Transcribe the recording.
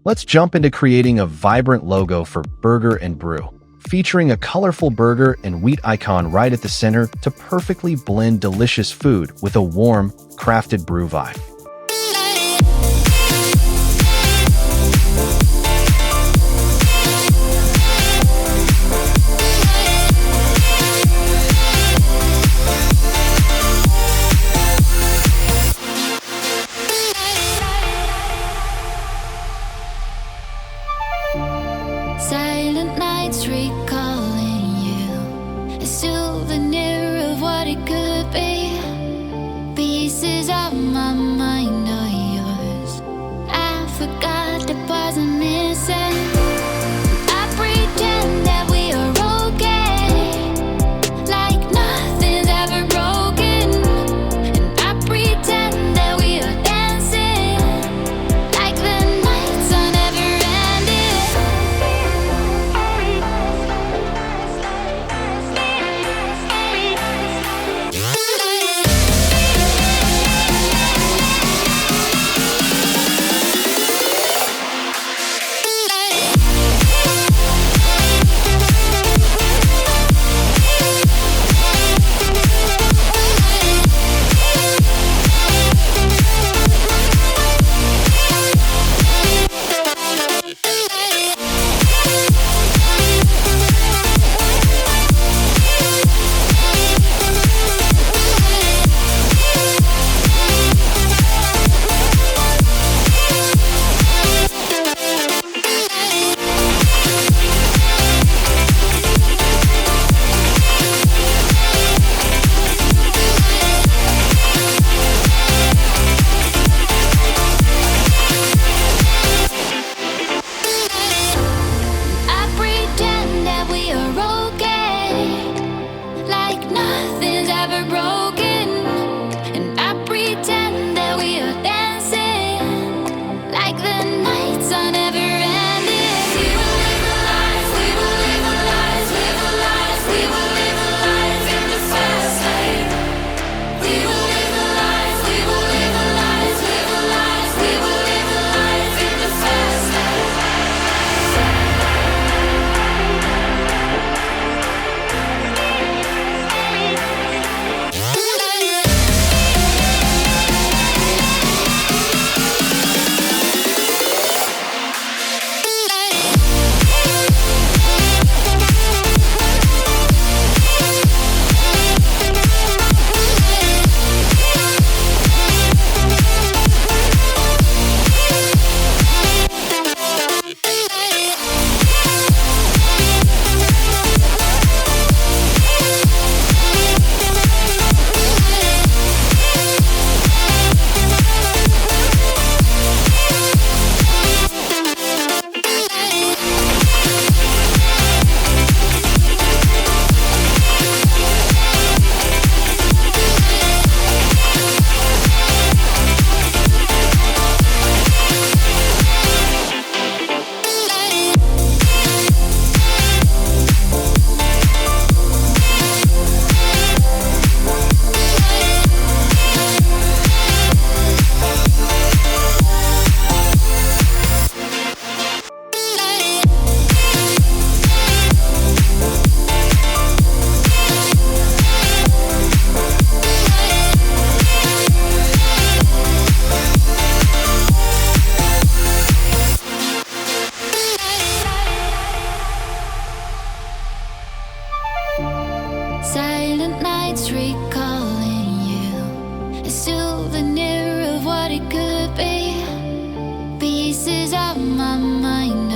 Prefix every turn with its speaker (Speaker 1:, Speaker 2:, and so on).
Speaker 1: Let's jump into creating a vibrant logo for Burger Brew, featuring a colorful burger and wheat icon right at the center to perfectly blend delicious food with a warm, crafted brew vibe.
Speaker 2: Silent nights recalling you, a souvenir of what it could be. Pieces of my mind are yours. I forgot the parts I'm missing. I pretend that we are okay, like nothing's ever broken. And I pretend that we are dancing, like the nights are never ending. I pretend that we are okay, like nothing's ever broken. And I pretend that we are dancing, like the nights are never ending. We will live a life, we will live a life, live a life, we will live a life in the fast lane. We will live a life, we will live a life, live a life, we will live a life in the fast lane. Silent nights recalling you, a souvenir of what it could be. Pieces of my mind